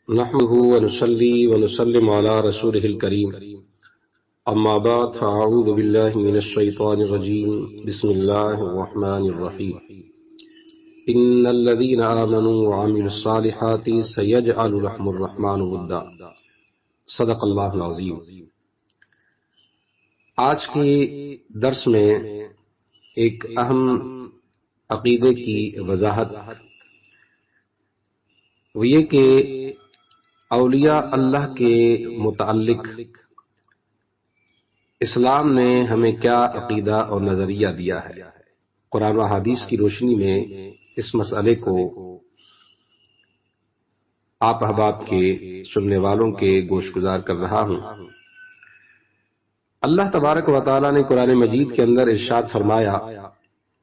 نحمده ونصلي ونسلم على رسوله الكريم اما بعد فاعوذ بالله من الشيطان الرجيم بسم الله الرحمن الرحيم ان الذين آمنوا وعملوا الصالحات سيجعل لهم الرحمن ودا صدق اللہ العظیم۔ آج کے درس میں ایک اہم عقیدے کی وضاحت وہ یہ کہ اولیاء اللہ کے متعلق اسلام نے ہمیں کیا عقیدہ اور نظریہ دیا ہے۔ قرآن و حدیث کی روشنی میں اس مسئلے کو آپ احباب کے سننے والوں کے گوش گزار کر رہا ہوں۔ اللہ تبارک و تعالی نے قرآن مجید کے اندر ارشاد فرمایا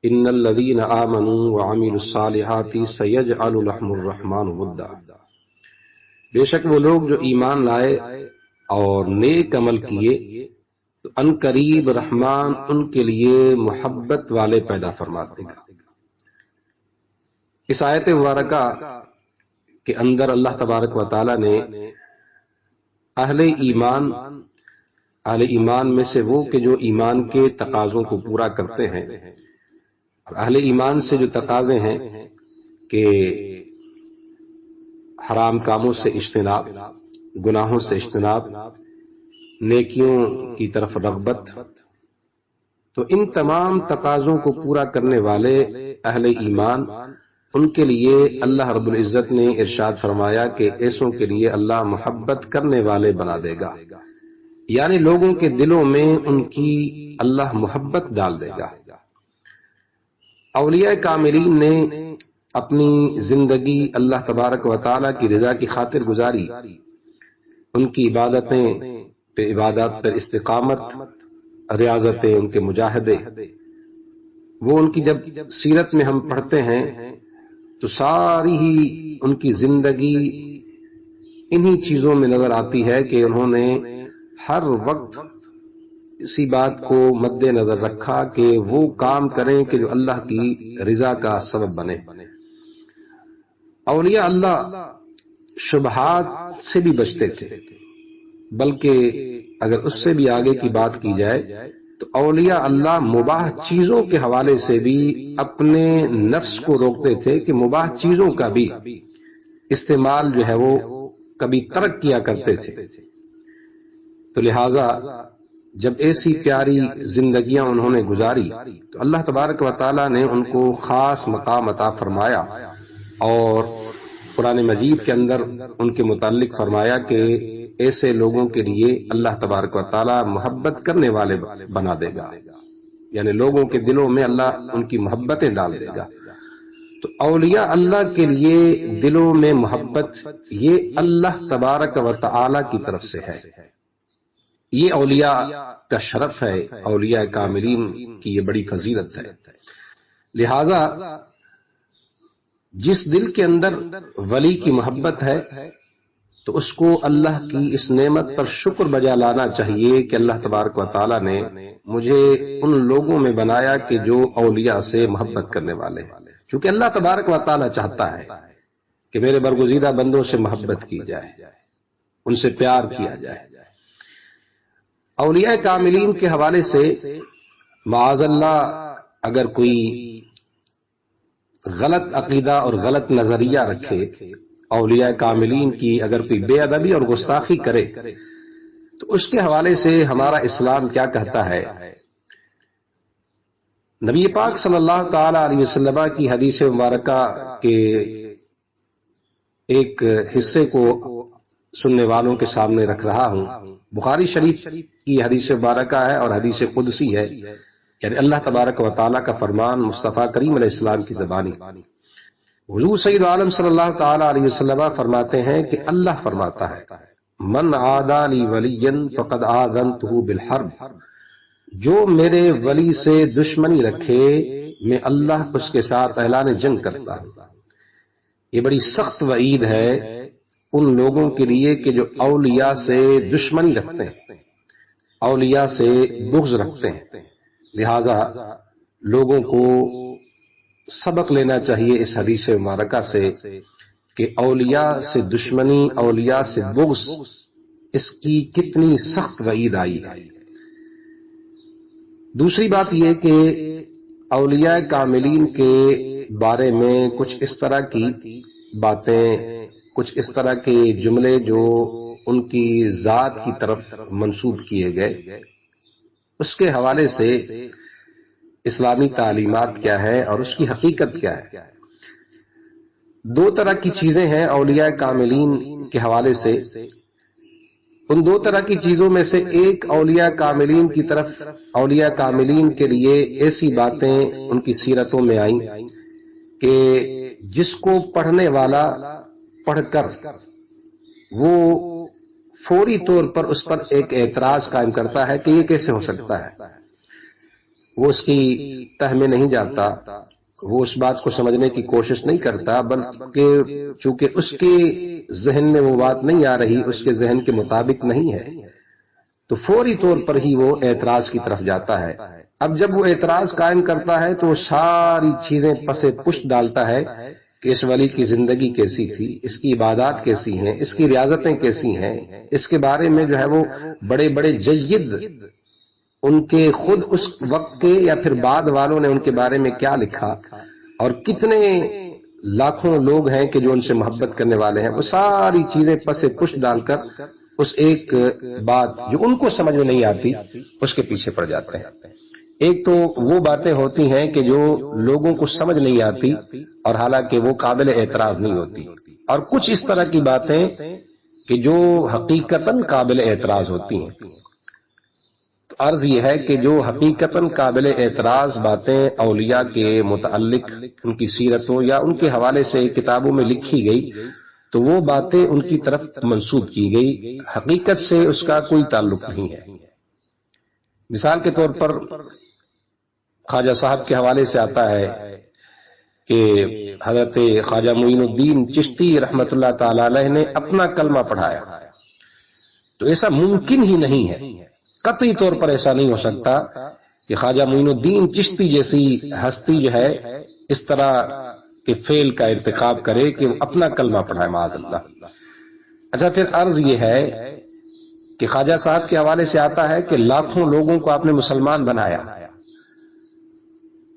ان الذین آمنوا وعملوا الصالحات سیجعل لهم الرحمن ودا، بے شک وہ لوگ جو ایمان لائے اور نیک عمل کیے تو ان قریب رحمان ان کے لیے محبت والے پیدا فرما دے گا۔ اس آیت مبارکہ کے اندر اللہ تبارک و تعالی نے اہل ایمان میں سے وہ کہ جو ایمان کے تقاضوں کو پورا کرتے ہیں، اور اہل ایمان سے جو تقاضے ہیں کہ حرام کاموں سے اجتناب، گناہوں سے اجتناب، نیکیوں کی طرف رغبت، تو ان تمام تقاضوں کو پورا کرنے والے اہل ایمان، ان کے لیے اللہ رب العزت نے ارشاد فرمایا کہ ایسوں کے لیے اللہ محبت کرنے والے بنا دے گا، یعنی لوگوں کے دلوں میں ان کی اللہ محبت ڈال دے گا۔ اولیاء کاملین نے اپنی زندگی اللہ تبارک و تعالی کی رضا کی خاطر گزاری، ان کی عبادات پر استقامت، ریاضتیں، ان کے مجاہدے، وہ ان کی جب سیرت میں ہم پڑھتے ہیں تو ساری ہی ان کی زندگی انہی چیزوں میں نظر آتی ہے کہ انہوں نے ہر وقت اسی بات کو مد نظر رکھا کہ وہ کام کریں کہ جو اللہ کی رضا کا سبب بنے۔ اولیاء اللہ شبہات سے بھی بچتے تھے، بلکہ اگر اس سے بھی آگے کی بات کی جائے تو اولیاء اللہ مباح چیزوں کے حوالے سے بھی اپنے نفس کو روکتے تھے کہ مباح چیزوں کا بھی استعمال جو ہے وہ کبھی ترک کیا کرتے تھے۔ تو لہٰذا جب ایسی پیاری زندگیاں انہوں نے گزاری تو اللہ تبارک و تعالی نے ان کو خاص مقام عطا فرمایا، اور قرآن مجید کے اندر ان کے متعلق فرمایا کہ ایسے لوگوں کے لیے اللہ تبارک و تعالی محبت کرنے والے بنا دے گا، یعنی لوگوں کے دلوں میں اللہ ان کی محبتیں ڈال دے گا۔ تو اولیاء اللہ کے لیے دلوں میں محبت یہ اللہ تبارک و تعالی کی طرف سے ہے، یہ اولیاء کا شرف ہے، اولیاء کاملین کی یہ بڑی فضیلت ہے۔ لہذا جس دل کے اندر ولی کی محبت ہے تو اس کو اللہ کی اس نعمت پر شکر بجا لانا چاہیے کہ اللہ تبارک و تعالی نے مجھے ان لوگوں میں بنایا کہ جو اولیاء سے محبت کرنے والے ہیں، کیونکہ اللہ تبارک و تعالی چاہتا ہے کہ میرے برگزیدہ بندوں سے محبت کی جائے، ان سے پیار کیا جائے۔ اولیاء کاملین کے حوالے سے معاذ اللہ اگر کوئی غلط عقیدہ اور غلط نظریہ رکھے، اولیاء کاملین کی اگر کوئی بے ادبی اور گستاخی کرے تو اس کے حوالے سے ہمارا اسلام کیا کہتا ہے۔ نبی پاک صلی اللہ تعالی علیہ وسلم کی حدیث مبارکہ کے ایک حصے کو سننے والوں کے سامنے رکھ رہا ہوں۔ بخاری شریف کی حدیث مبارکہ ہے اور حدیث قدسی ہے، یعنی اللہ تبارک و تعالیٰ کا فرمان مصطفیٰ کریم علیہ السلام کی زبانی۔ حضور سید عالم صلی اللہ تعالی علیہ وسلم فرماتے ہیں کہ اللہ فرماتا ہے من عادی لی ولیا فقد آذنتہ بالحرب، جو میرے ولی سے دشمنی رکھے میں اللہ اس کے ساتھ اعلان جنگ کرتا ہوں۔ یہ بڑی سخت وعید ہے ان لوگوں کے لیے کہ جو اولیاء سے دشمنی رکھتے ہیں، اولیاء سے بغض رکھتے ہیں۔ لہذا لوگوں کو سبق لینا چاہیے اس حدیث مبارکہ سے کہ اولیاء سے دشمنی، اولیاء سے بغض، اس کی کتنی سخت وعید آئی ہے۔ دوسری بات یہ کہ اولیاء کاملین کے بارے میں کچھ اس طرح کی باتیں، کچھ اس طرح کے جملے جو ان کی ذات کی طرف منسوب کیے گئے، اس کے حوالے سے اسلامی تعلیمات کیا ہے اور اس کی حقیقت کیا ہے۔ دو طرح کی چیزیں ہیں اولیاء کاملین کے حوالے سے۔ ان دو طرح کی چیزوں میں سے ایک اولیاء کاملین کی طرف، اولیاء کاملین کے لیے ایسی باتیں ان کی سیرتوں میں آئیں کہ جس کو پڑھنے والا پڑھ کر وہ فوری طور پر اس پر ایک اعتراض قائم کرتا ہے کہ یہ کیسے ہو سکتا ہے، وہ اس کی تہ میں نہیں جاتا، وہ اس بات کو سمجھنے کی کوشش نہیں کرتا، بلکہ چونکہ اس کے ذہن میں وہ بات نہیں آ رہی، اس کے ذہن کے مطابق نہیں ہے، تو فوری طور پر ہی وہ اعتراض کی طرف جاتا ہے۔ اب جب وہ اعتراض قائم کرتا ہے تو وہ ساری چیزیں پس پشت ڈالتا ہے کہ اس ولی کی زندگی کیسی تھی، اس کی عبادات کیسی ہیں، اس کی ریاضتیں کیسی ہیں، اس کے بارے میں جو ہے وہ بڑے بڑے جید ان کے خود اس وقت کے یا پھر بعد والوں نے ان کے بارے میں کیا لکھا، اور کتنے لاکھوں لوگ ہیں کہ جو ان سے محبت کرنے والے ہیں، وہ ساری چیزیں پس پشت ڈال کر اس ایک بات جو ان کو سمجھ میں نہیں آتی اس کے پیچھے پڑ جاتے ہیں۔ ایک تو وہ باتیں ہوتی ہیں کہ جو لوگوں کو سمجھ نہیں آتی اور حالانکہ وہ قابل اعتراض نہیں ہوتی، اور کچھ اس طرح کی باتیں کہ جو حقیقتاً قابل اعتراض ہوتی ہیں۔ تو عرض یہ ہے کہ جو حقیقتاً قابل اعتراض باتیں اولیاء کے متعلق ان کی سیرتوں یا ان کے حوالے سے کتابوں میں لکھی گئی، تو وہ باتیں ان کی طرف منسوب کی گئی، حقیقت سے اس کا کوئی تعلق نہیں ہے۔ مثال کے طور پر خواجہ صاحب کے حوالے سے آتا ہے کہ حضرت خواجہ معین الدین چشتی رحمت اللہ تعالی علیہ نے اپنا کلمہ پڑھایا، تو ایسا ممکن ہی نہیں ہے، قطعی طور پر ایسا نہیں ہو سکتا کہ خواجہ معین الدین چشتی جیسی ہستی جو ہے اس طرح کے فعل کا ارتکاب کرے کہ وہ اپنا کلمہ پڑھائے، معاذ اللہ۔ اچھا، پھر عرض یہ ہے کہ خواجہ صاحب کے حوالے سے آتا ہے کہ لاکھوں لوگوں کو آپ نے مسلمان بنایا،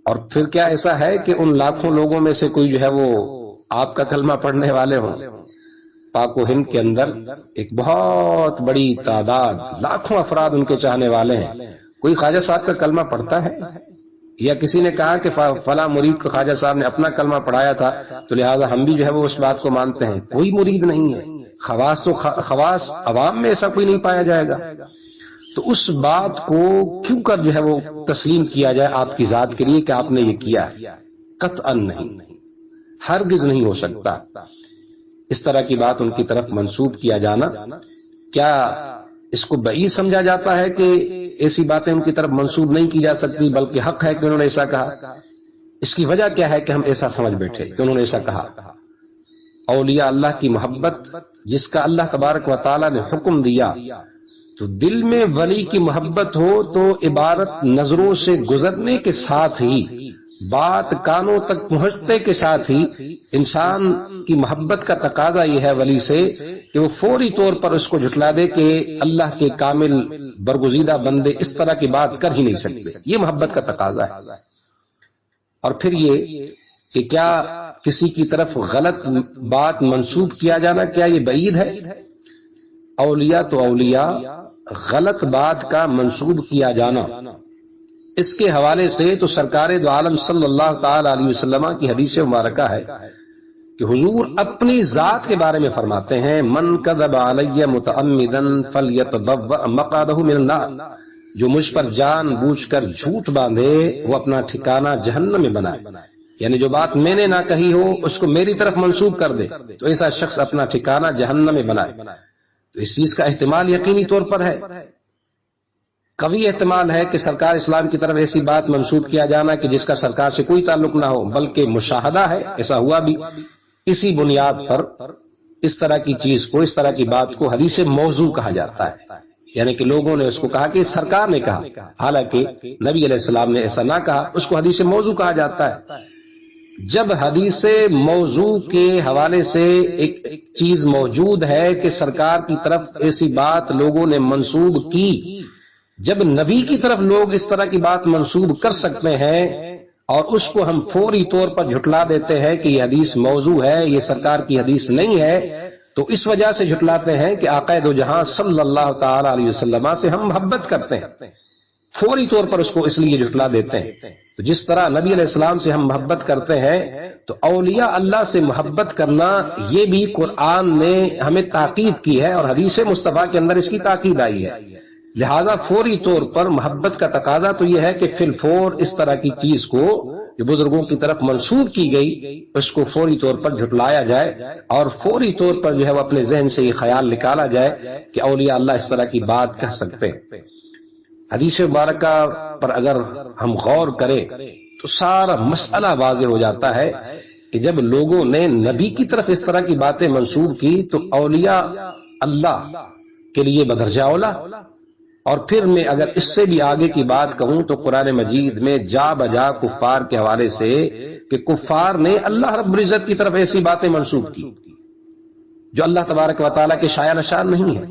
اور پھر کیا ایسا ہے کہ ان لاکھوں لوگوں میں سے کوئی جو ہے وہ آپ کا کلمہ پڑھنے والے ہوں؟ پاک و ہند کے اندر ایک بہت بڑی تعداد، لاکھوں افراد ان کے چاہنے والے ہیں، کوئی خواجہ صاحب کا کلمہ پڑھتا ہے؟ یا کسی نے کہا کہ فلاں مرید کو خواجہ صاحب نے اپنا کلمہ پڑھایا تھا تو لہذا ہم بھی جو ہے وہ اس بات کو مانتے ہیں؟ کوئی مرید نہیں ہے، خواص تو خواص عوام میں ایسا کوئی نہیں پایا جائے گا۔ تو اس بات کو کیوں کر جو ہے وہ تسلیم کیا جائے آپ کی ذات کے لیے کہ آپ نے یہ کیا ہے؟ قطعا نہیں، ہرگز نہیں ہو سکتا۔ اس طرح کی بات ان کی طرف منسوب کیا جانا، کیا اس کو بعید سمجھا جاتا ہے کہ ایسی باتیں ان کی طرف منسوب نہیں کی جا سکتی بلکہ حق ہے کہ انہوں نے ایسا کہا؟ اس کی وجہ کیا ہے کہ ہم ایسا سمجھ بیٹھے کہ انہوں نے ایسا کہا؟ اولیاء اللہ کی محبت جس کا اللہ تبارک و تعالی نے حکم دیا، تو دل میں ولی کی محبت ہو تو عبارت نظروں سے گزرنے کے ساتھ ہی، بات کانوں تک پہنچنے کے ساتھ ہی انسان کی محبت کا تقاضا یہ ہے ولی سے کہ وہ فوری طور پر اس کو جھٹلا دے کہ اللہ کے کامل برگزیدہ بندے اس طرح کی بات کر ہی نہیں سکتے، یہ محبت کا تقاضا ہے۔ اور پھر یہ کہ کیا کسی کی طرف غلط بات منسوب کیا جانا کیا یہ بعید ہے؟ اولیاء تو اولیاء، غلط بات کا منسوب کیا جانا، اس کے حوالے سے تو سرکار دو عالم صلی اللہ تعالی علیہ وسلم کی حدیث مبارکہ ہے کہ حضور اپنی ذات کے بارے میں فرماتے ہیں، من کذب علی متعمدا فلیتبوأ مقعدہ من النار، جو مجھ پر جان بوجھ کر جھوٹ باندھے وہ اپنا ٹھکانہ جہنم میں بنائے، یعنی جو بات میں نے نہ کہی ہو اس کو میری طرف منسوب کر دے تو ایسا شخص اپنا ٹھکانہ جہنم میں بنائے۔ تو اس چیز کا احتمال یقینی طور پر ہے، قوی احتمال ہے کہ سرکار اسلام کی طرف ایسی بات منسوب کیا جانا کہ جس کا سرکار سے کوئی تعلق نہ ہو، بلکہ مشاہدہ ہے، ایسا ہوا بھی۔ اسی بنیاد پر اس طرح کی چیز کو، اس طرح کی بات کو حدیث موضوع کہا جاتا ہے، یعنی کہ لوگوں نے اس کو کہا کہ سرکار نے کہا، حالانکہ نبی علیہ السلام نے ایسا نہ کہا، اس کو حدیث موضوع کہا جاتا ہے۔ جب حدیث موضوع کے حوالے سے ایک چیز موجود ہے کہ سرکار کی طرف ایسی بات لوگوں نے منسوب کی، جب نبی کی طرف لوگ اس طرح کی بات منسوب کر سکتے ہیں اور اس کو ہم فوری طور پر جھٹلا دیتے ہیں کہ یہ حدیث موضوع ہے، یہ سرکار کی حدیث نہیں ہے، تو اس وجہ سے جھٹلاتے ہیں کہ آقا دو جہاں صلی اللہ تعالی علیہ وسلم سے ہم محبت کرتے ہیں، فوری طور پر اس کو اس لیے جھٹلا دیتے ہیں۔ تو جس طرح نبی علیہ السلام سے ہم محبت کرتے ہیں تو اولیاء اللہ سے محبت کرنا یہ بھی قرآن نے ہمیں تاکید کی ہے اور حدیث مصطفیٰ کے اندر اس کی تاکید آئی ہے۔ لہذا فوری طور پر محبت کا تقاضا تو یہ ہے کہ فی الفور اس طرح کی چیز کو جو بزرگوں کی طرف منسوب کی گئی اس کو فوری طور پر جھٹلایا جائے اور فوری طور پر جو ہے وہ اپنے ذہن سے یہ خیال نکالا جائے کہ اولیاء اللہ اس طرح کی بات کہہ سکتے ہیں۔ حدیث مبارکہ پر اگر ہم غور کریں تو سارا مسئلہ واضح ہو جاتا ہے کہ جب لوگوں نے نبی کی طرف اس طرح کی باتیں منسوب کی تو اولیاء اللہ کے لیے بدرجہ اولا، اور پھر میں اگر اس سے بھی آگے کی بات کہوں تو قرآن مجید میں جا بجا کفار کے حوالے سے کہ کفار نے اللہ رب العزت کی طرف ایسی باتیں منسوب کی جو اللہ تبارک و تعالیٰ کے شایع نشان نہیں ہے۔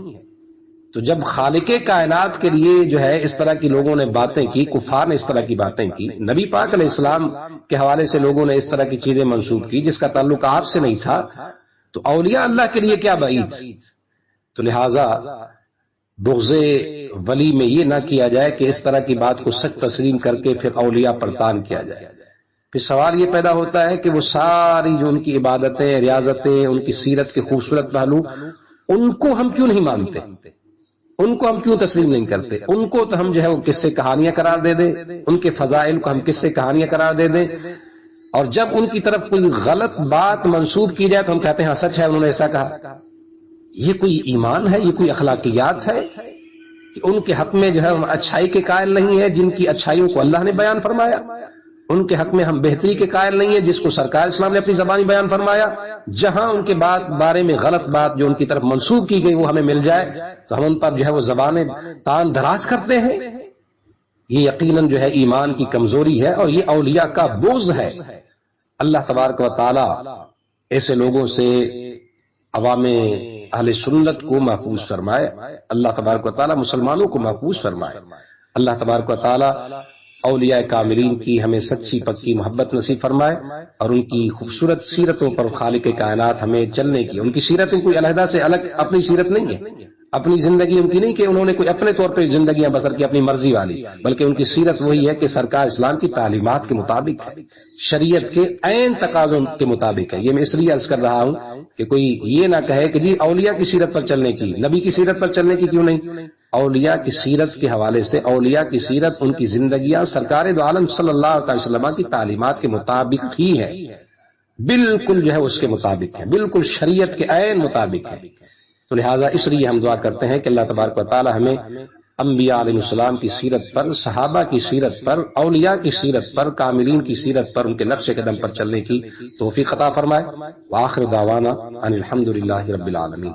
تو جب خالق کائنات کے لیے جو ہے اس طرح کی لوگوں نے باتیں کی، کفار نے اس طرح کی باتیں کی، نبی پاک علیہ السلام کے حوالے سے لوگوں نے اس طرح کی چیزیں منسوب کی جس کا تعلق آپ سے نہیں تھا، تو اولیاء اللہ کے لیے کیا بعید۔ تو لہذا بغض ولی میں یہ نہ کیا جائے کہ اس طرح کی بات کو سچ تسلیم کر کے پھر اولیاء پر تان کیا جائے۔ پھر سوال یہ پیدا ہوتا ہے کہ وہ ساری جو ان کی عبادتیں، ریاضتیں، ان کی سیرت کے خوبصورت پہلو، ان کو ہم کیوں نہیں مانتے، ان کو ہم کیوں تسلیم نہیں کرتے؟ ان کو تو ہم جو ہے وہ قصے کہانیاں قرار دے دیں، ان کے فضائل کو ہم قصے کہانیاں قرار دے دیں، اور جب ان کی طرف کوئی غلط بات منسوب کی جائے تو ہم کہتے ہیں ہاں سچ ہے انہوں نے ایسا کہا۔ یہ کوئی ایمان ہے، یہ کوئی اخلاقیات ہے کہ ان کے حق میں جو ہے ہم اچھائی کے قائل نہیں ہے جن کی اچھائیوں کو اللہ نے بیان فرمایا، ان کے حق میں ہم بہتری کے قائل نہیں ہیں جس کو سرکار اسلام نے اپنی زبانی بیان فرمایا، جہاں ان کے بارے میں غلط بات جو ان کی طرف منسوب کی گئی وہ ہمیں مل جائے تو ہم ان پر جو ہے وہ زبانیں تان دراز کرتے ہیں۔ یہ یقیناً جو ہے ایمان کی کمزوری ہے اور یہ اولیاء کا بغض ہے۔ اللہ تبارک و تعالی ایسے لوگوں سے عوام اہل سنت کو محفوظ فرمائے، اللہ تبارک و تعالی مسلمانوں کو محفوظ فرمائے، اللہ تبارک و تعالی اولیاء کاملین کی ہمیں سچی پکی محبت نصیب فرمائے اور ان کی خوبصورت سیرتوں پر خالق کائنات ہمیں چلنے کی۔ ان کی سیرتیں کوئی علیحدہ سے الگ اپنی سیرت نہیں ہے، اپنی زندگی ان کی نہیں کہ انہوں نے کوئی اپنے طور پہ زندگیاں بسر کی اپنی مرضی والی، بلکہ ان کی سیرت وہی ہے کہ سرکار اسلام کی تعلیمات کے مطابق ہے، شریعت کے عین تقاضوں کے مطابق ہے۔ یہ میں اس لیے عرض کر رہا ہوں کہ کوئی یہ نہ کہے کہ جی اولیاء کی سیرت پر چلنے کی، نبی کی سیرت پر چلنے کی کیوں نہیں؟ اولیاء کی سیرت کے حوالے سے اولیاء کی سیرت، ان کی زندگیاں سرکار دو عالم صلی اللہ علیہ وسلم کی تعلیمات کے مطابق ہی ہے، بالکل جو ہے اس کے مطابق ہے، بالکل شریعت کے عین مطابق ہے۔ تو لہٰذا اس لیے ہم دعا کرتے ہیں کہ اللہ تبارک و تعالی ہمیں انبیاء علیہ السلام کی سیرت پر، صحابہ کی سیرت پر، اولیاء کی سیرت پر، کاملین کی سیرت پر، ان کے نقش قدم پر چلنے کی توفیق عطا فرمائے۔ وآخر دعوانا ان الحمد للہ رب العالمین۔